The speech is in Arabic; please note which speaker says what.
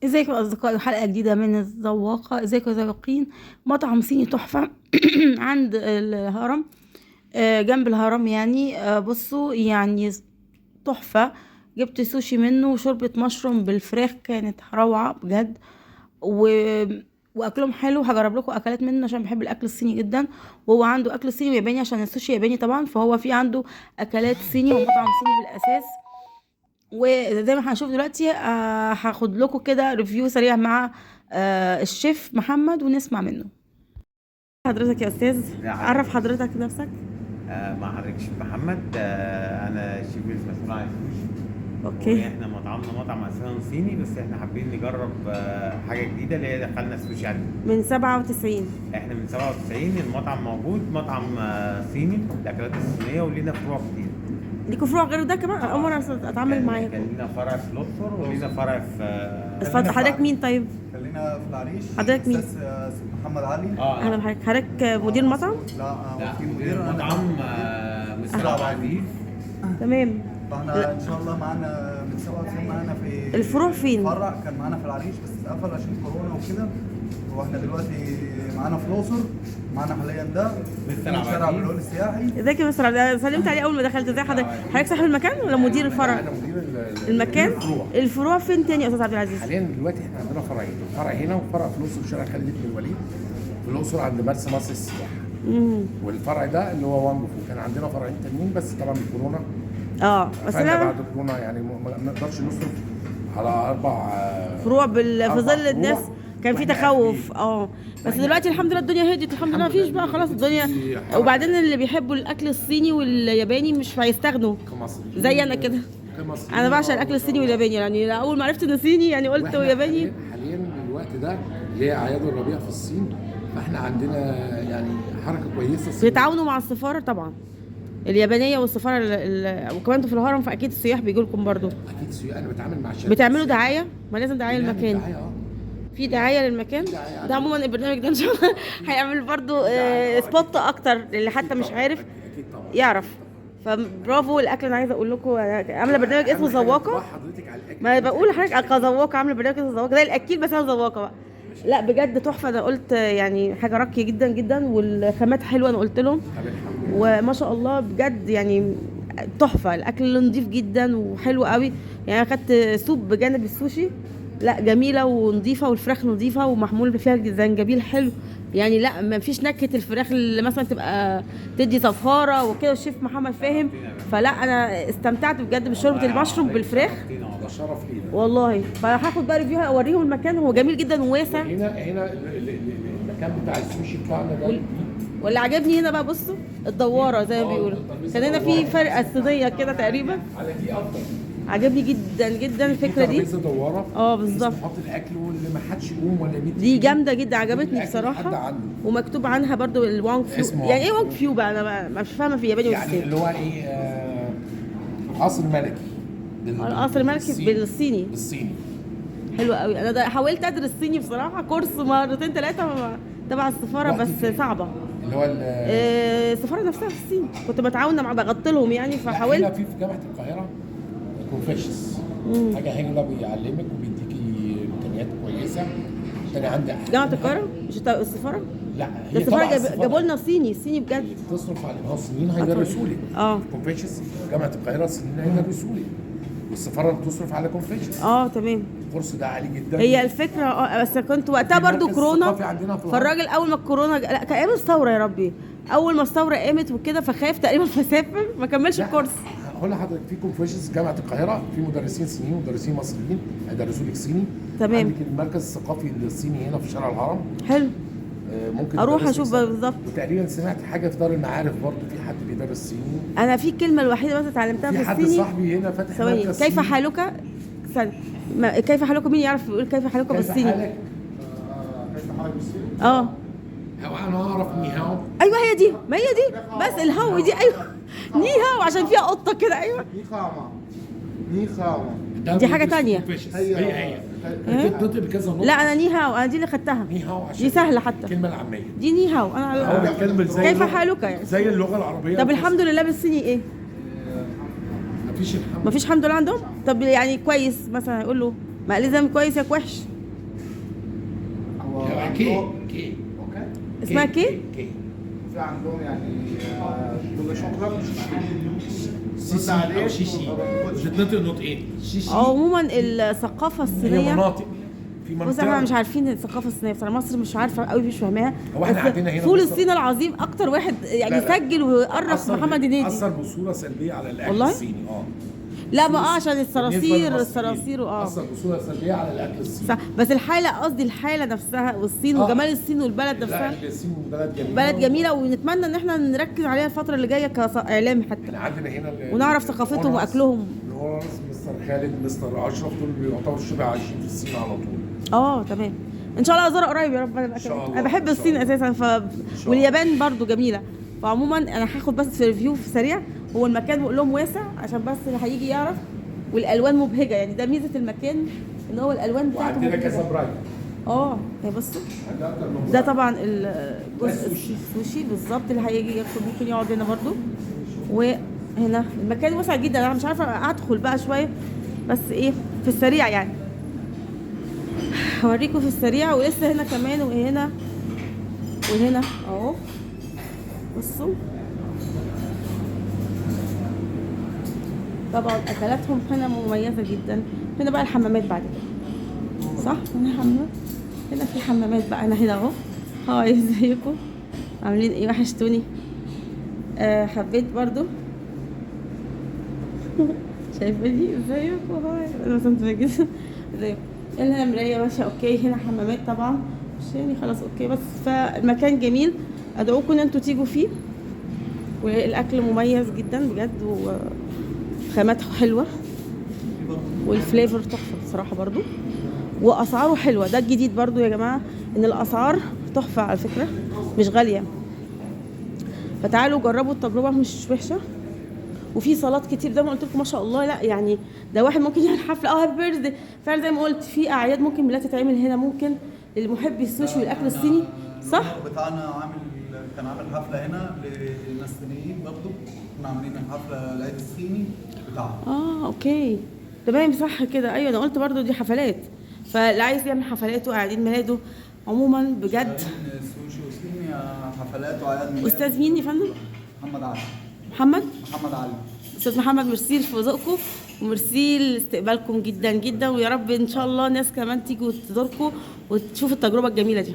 Speaker 1: ازيكم يا اصدقائي، حلقه جديده من الذواقه. ازيكم يا ذواقين؟ مطعم صيني تحفه عند الهرم، جنب الهرم يعني. بصوا يعني تحفه. جبت سوشي منه وشوربه مشروم بالفراخ، كانت روعه بجد. و... واكلهم حلو. هجرب لكم اكلات منه عشان بحب الاكل الصيني جدا. وهو عنده اكل صيني وياباني عشان السوشي ياباني طبعا، فهو في عنده اكلات صيني ومطعم صيني بالاساس. وزي ما هنشوف دلوقتي هاخد لكم كده ريفيو سريع مع الشيف محمد ونسمع منه. حضرتك يا استاذ،
Speaker 2: يا
Speaker 1: عرف
Speaker 2: حضرتك.
Speaker 1: حضرتك نفسك.
Speaker 2: مع حضرتك شيف محمد. انا شيف مسؤول عن السوشي.
Speaker 1: اوكي.
Speaker 2: واحنا مطعمنا مطعم اساسا صيني، بس احنا حابين نجرب حاجه جديده اللي هي دخلنا السوشي عليه.
Speaker 1: من 97.
Speaker 2: احنا من 97 المطعم موجود، مطعم صيني الاكلات الصينيه، ولينا فروع كتير.
Speaker 1: ليكوا فروع غير ده كمان؟ اول مره اتعامل معاكم.
Speaker 2: كان لينا فرع في الاقصر ولينا فرع في
Speaker 1: اتفضل. حضرتك مين طيب؟
Speaker 3: خلينا في العريش.
Speaker 1: حضرتك مين؟
Speaker 3: استاذ محمد علي.
Speaker 1: اهلا بحضرتك. حضرتك مدير المطعم؟
Speaker 3: لا
Speaker 2: لا،
Speaker 3: في
Speaker 2: مدير
Speaker 3: مدير
Speaker 2: المطعم مستر عبد العزيز.
Speaker 1: تمام.
Speaker 3: فاحنا ان شاء الله معانا من 97 معانا في
Speaker 1: الفروع فين؟
Speaker 3: فرع كان معانا في العريش بس اتقفل عشان كورونا وكده. واحنا دلوقتي معانا في الاقصر، معانا حاليا ده
Speaker 2: مستر
Speaker 3: في
Speaker 2: عبد
Speaker 3: شارع
Speaker 2: العزيز.
Speaker 3: بلول السياحي.
Speaker 1: ازيك يا مستر عبد؟ سلمت عليه اول ما دخلت. ازي حضرتك؟ حضرتك صاحب المكان ولا مدير الفرع؟
Speaker 4: انا مدير
Speaker 1: المكان.
Speaker 4: الفروع.
Speaker 1: الفروع فين تاني يا استاذ عبد العزيز؟
Speaker 4: حاليا دلوقتي احنا عندنا فرعين، فرع هنا وفرع في الاقصر شارع خالد بن الوليد في الاقصر عند مرسى مصر السياحه. والفرع ده اللي هو وانجو. كان عندنا فرعين تانيين بس طبعا بالكورونا
Speaker 1: بس
Speaker 4: فاحنا
Speaker 1: انا
Speaker 4: بعد كورونا يعني ما نقدرش نصرف على اربع
Speaker 1: فروع في
Speaker 4: أربع
Speaker 1: ظل
Speaker 4: فروع.
Speaker 1: الناس كان في
Speaker 4: وإحنا
Speaker 1: تخوف.
Speaker 4: قافلين.
Speaker 1: بس دلوقتي الحمد لله الدنيا هديت، الحمد لله مفيش بقى خلاص الدنيا. وبعدين اللي بيحبوا الاكل الصيني والياباني مش هيستغنوا
Speaker 4: كمصريين
Speaker 1: زي انا كده.
Speaker 4: كمصريين
Speaker 1: انا بعشق الاكل الصيني والياباني، يعني اول ما عرفت انه صيني يعني قلت
Speaker 4: وإحنا
Speaker 1: ياباني.
Speaker 4: حاليا الوقت ده اللي هي اعياد الربيع في الصين، فاحنا عندنا يعني حركه كويسه.
Speaker 1: بيتعاونوا مع السفاره طبعا اليابانيه والسفاره وكمان انتوا في الهرم، فاكيد السياح بيجوا لكم برضو.
Speaker 4: اكيد سياح، انا بتعامل مع الشركه.
Speaker 1: بتعملوا دعايه؟ ما لازم دعايه
Speaker 4: بنعمل
Speaker 1: للمكان.
Speaker 4: دعاية،
Speaker 1: في دعايه للمكان
Speaker 4: دعاية.
Speaker 1: ده. عموما البرنامج ده ان شاء الله هيعمل برضو سبوت اكتر اللي حتى مش عارف
Speaker 4: اكيد طبعا
Speaker 1: يعرف. فبرافو. الاكل انا عايزه اقول لكم عامله برنامج اسمه ذواقه.
Speaker 4: حضرتك على الاكل.
Speaker 1: ما بقول لحضرتك ذواقه، عامله برنامج اسمه ذواقه زي الاكيل بس انا ذواقه بقى. لا بجد تحفه. انا قلت يعني حاجه راقيه جدا جدا، والخامات حلوه انا قلت لهم.
Speaker 4: طب الحمد لله.
Speaker 1: وما شاء الله بجد يعني تحفه. الاكل نضيف جدا وحلو قوي. يعني انا خدت سوب بجانب السوشي، لا جميله ونظيفه، والفراخ نظيفه ومحمول فيها زنجبيل حلو. يعني لا ما فيش نكهه الفراخ اللي مثلا تبقى تدي صفاره وكده. الشيف محمد فاهم. فلا انا استمتعت بجد بشوربه المشروم بالفراخ
Speaker 4: ده شرف لينا.
Speaker 1: والله. فهاخد بقى ريفيو اوريهم المكان. هو جميل جدا وواسع.
Speaker 4: هنا المكان بتاع السوشي بتاعنا ده.
Speaker 1: واللي عجبني هنا بقى بصوا الدواره زي ما بيقولوا. كان هنا في فرقه صينيه كده تقريبا.
Speaker 4: على دي افضل.
Speaker 1: عجبني جدا جدا الفكره دي.
Speaker 4: ترابيزه دواره.
Speaker 1: بالظبط.
Speaker 4: نحط الاكل واللي ما حدش يقوم ولا يمد.
Speaker 1: دي جامده جدا عجبتني
Speaker 4: الأكل حد
Speaker 1: بصراحه.
Speaker 4: عنده.
Speaker 1: ومكتوب عنها برضو الوانج فيو.
Speaker 4: اسمه
Speaker 1: يعني ايه
Speaker 4: وانج
Speaker 1: وانج فيو بقى؟ انا مش فاهمه في الياباني
Speaker 4: يعني
Speaker 1: والصيني.
Speaker 4: اللي هو ايه قصر ملكي.
Speaker 1: القصر الملكي بالصيني.
Speaker 4: بالصيني.
Speaker 1: حلو قوي. انا حاولت ادرس صيني بصراحه، كورس مرتين ثلاثه تبع السفاره
Speaker 4: رحت
Speaker 1: بس
Speaker 4: فين؟
Speaker 1: صعبه.
Speaker 4: اللي هو
Speaker 1: السفاره نفسها في الصين، كنت بتعاون مع بغطي لهم يعني
Speaker 4: هنا
Speaker 1: فحاولت.
Speaker 4: في جامعه القاهره كونفوشيوس حاجه هنا بيعلمك وبيديكي امكانيات كويسه. تاني عندي
Speaker 1: جامعه القاهره مش السفاره؟
Speaker 4: لا
Speaker 1: ده
Speaker 4: هي طبعا
Speaker 1: السفاره جابوا لنا صيني بجد.
Speaker 4: تصرف على الصينيين هيدرسوا لك. كونفوشيوس جامعه القاهره الصينيين هيدرسوا لك، والسفاره بتصرف على كونفوشيوس.
Speaker 1: تمام.
Speaker 4: الكورس ده عالي جدا.
Speaker 1: هي الفكره بس كنت وقتها برضو كورونا. فالراجل اول ما الكورونا لا كان ايام الثوره يا ربي. اول ما الثوره قامت وكده فخاف تقريبا فسافر ما كملش الكورس.
Speaker 4: هقول لحضرتك في كونفوشيوس جامعه القاهره في مدرسين صينيين ومدرسين مصريين هيدرسوا لك صيني.
Speaker 1: تمام.
Speaker 4: عندك المركز الثقافي الصيني هنا في شارع الهرم.
Speaker 1: حلو.
Speaker 4: ممكن
Speaker 1: اروح
Speaker 4: تدرس
Speaker 1: اشوف
Speaker 4: صيني.
Speaker 1: بالظبط.
Speaker 4: وتقريبا سمعت حاجه في دار المعارف برضه في حد بيدرس صيني.
Speaker 1: انا في الكلمه الوحيده بس اتعلمتها
Speaker 4: في
Speaker 1: في
Speaker 4: حد
Speaker 1: الصيني.
Speaker 4: صاحبي هنا فاتح
Speaker 1: ثواني.
Speaker 4: مركز
Speaker 1: كيف
Speaker 4: صيني.
Speaker 1: حالك؟ استنى. كيف حالك؟ مين يعرف يقول كيف حالك
Speaker 4: كيف
Speaker 1: بالصيني؟
Speaker 4: حالك؟
Speaker 3: كيف حالك بالصين؟
Speaker 4: هو انا اعرف نيهاو.
Speaker 1: ايوه هي دي، ما هي دي بس الهو دي. ايوه نيها وعشان فيها قطه كده. ايوه
Speaker 3: ني خاما
Speaker 1: دي حاجة تانية.
Speaker 4: هي بتنطق بكذا نقطة.
Speaker 1: لا انا نيهاو، انا دي اللي خدتها.
Speaker 4: نيهاو عشان
Speaker 1: دي سهله حتى.
Speaker 4: الكلمة العامية.
Speaker 1: دي نيهاو.
Speaker 4: هو
Speaker 1: انا
Speaker 4: بيتكلم زي
Speaker 1: كيف
Speaker 4: اللغة-
Speaker 1: حالك يعني.
Speaker 4: زي اللغة العربية.
Speaker 1: طب الحمد لله بالصيني ايه؟
Speaker 4: مفيش الحمد.
Speaker 1: مفيش الحمد لله عندهم. طب يعني كويس مثلا يقول له ما لازم كويس يا وحش.
Speaker 4: كي كي
Speaker 3: اوكي.
Speaker 1: اسمها كي؟
Speaker 4: كي
Speaker 3: في عندهم يعني دول شوكولا
Speaker 4: سيسي او شيشي بتتنطق نطقين شيشي.
Speaker 1: عموما الثقافه
Speaker 4: هي
Speaker 1: الصينيه،
Speaker 4: مناطق في
Speaker 1: بص احنا مش
Speaker 4: منطقه.
Speaker 1: عارفين الثقافه الصينيه بصراحه، مصر مش عارفه قوي، مش فاهماها.
Speaker 4: هو احنا
Speaker 1: بس
Speaker 4: عندنا هنا
Speaker 1: فول
Speaker 4: مصر-
Speaker 1: الصين العظيم اكتر واحد يعني
Speaker 4: لا، لا.
Speaker 1: سجل وقرف محمد هنيدي.
Speaker 4: اثر بصوره سلبيه على الاكل
Speaker 1: والله؟
Speaker 4: الصيني.
Speaker 1: لا بقى عشان
Speaker 4: بالنسبة
Speaker 1: الصراصير
Speaker 4: للمصريين،
Speaker 1: الصراصير
Speaker 4: اثر بصوره سلبيه على الاكل الصيني.
Speaker 1: صح. بس الحاله، قصدي الحاله نفسها والصين وجمال الصين والبلد نفسها
Speaker 4: لا الصين بلد جميله.
Speaker 1: بلد جميله، ونتمنى ان احنا نركز عليها الفتره اللي جايه كاعلام حتى،
Speaker 4: احنا عندنا هنا
Speaker 1: ونعرف ثقافتهم
Speaker 4: الأونرز-
Speaker 1: واكلهم.
Speaker 4: الأونرز، مستر خالد، مستر اشرف، دول بيعتبروا شبه عايشين في الصين على طول.
Speaker 1: تمام. ان شاء الله ازور قريب يا رب. انا
Speaker 4: شاء الله.
Speaker 1: انا بحب
Speaker 4: إن شاء
Speaker 1: الصين
Speaker 4: الله.
Speaker 1: اساسا
Speaker 4: الله.
Speaker 1: واليابان برضو جميله. فعموما انا هاخد بس في ريفيو في سريع. هو المكان بقول لهم واسع عشان بس اللي هيجي يعرف، والالوان مبهجه، يعني ده ميزه المكان ان هو الالوان بتاعته
Speaker 4: وعندنا
Speaker 1: مبهجة.
Speaker 4: كازابرايكا.
Speaker 1: هي بصوا
Speaker 4: عندنا اكتر من
Speaker 1: ده
Speaker 4: برايت.
Speaker 1: طبعا الجزء
Speaker 4: السوشي.
Speaker 1: السوشي بالظبط اللي هيجي ياكل ممكن يقعد هنا برضو. وهنا المكان واسع جدا، انا مش عارفه ادخل بقى شويه، بس ايه في السريع يعني هوريكم في السريع. ولسه هنا كمان وهنا وهنا اهو، بصوا طبعا اكلاتهم هنا مميزه جدا. هنا بقى الحمامات بعد كده، صح؟ هنا حمام، هنا في حمامات بقى. انا هنا اهو. هاي ازيكم، عاملين ايه؟ وحشتوني. حبيت برضو شايفاني؟ ازيكم؟ هاي انا مستمتعه جدا. ازيكم؟ هنا مرايه ماشيه اوكي. هنا حمامات طبعا، مش يعني خلاص اوكي. بس فالمكان جميل، ادعوكم ان انتوا تيجوا فيه. والاكل مميز جدا بجد، وخاماته حلوه، والفليفر تحفه بصراحه برضو، واسعاره حلوه. ده الجديد برضو يا جماعه، ان الاسعار تحفه على فكره، مش غاليه. فتعالوا جربوا التجربه، مش وحشه. وفي صالات كتير زي ما قلت لكم ما شاء الله. لا يعني ده واحد ممكن يعمل حفله هابي بيرثدي فعلا زي ما قلت. في اعياد ممكن لا تتعمل هنا، ممكن للمحب السوشي والاكل الصيني، صح؟
Speaker 3: المدير بتاعنا كان عامل حفله هنا للناس الصينيين برضه. كنا عاملين حفله العيد الصيني بتاعهم.
Speaker 1: اوكي تمام صح كده. ايوه انا قلت برضو دي حفلات، فاللي عايز يعمل حفلاته اعياد ميلاده عموما بجد.
Speaker 3: سوشي وصيني، حفلات وعياد ميلاد.
Speaker 1: استاذ مين يا فندم؟
Speaker 3: محمد علي.
Speaker 1: محمد
Speaker 3: علي.
Speaker 1: استاذ محمد، ميرسي في ذوقكم وميرسي لاستقبالكم جدا جدا. ويا رب ان شاء الله ناس كمان تيجوا تزوركم وتشوفوا التجربه الجميله دي.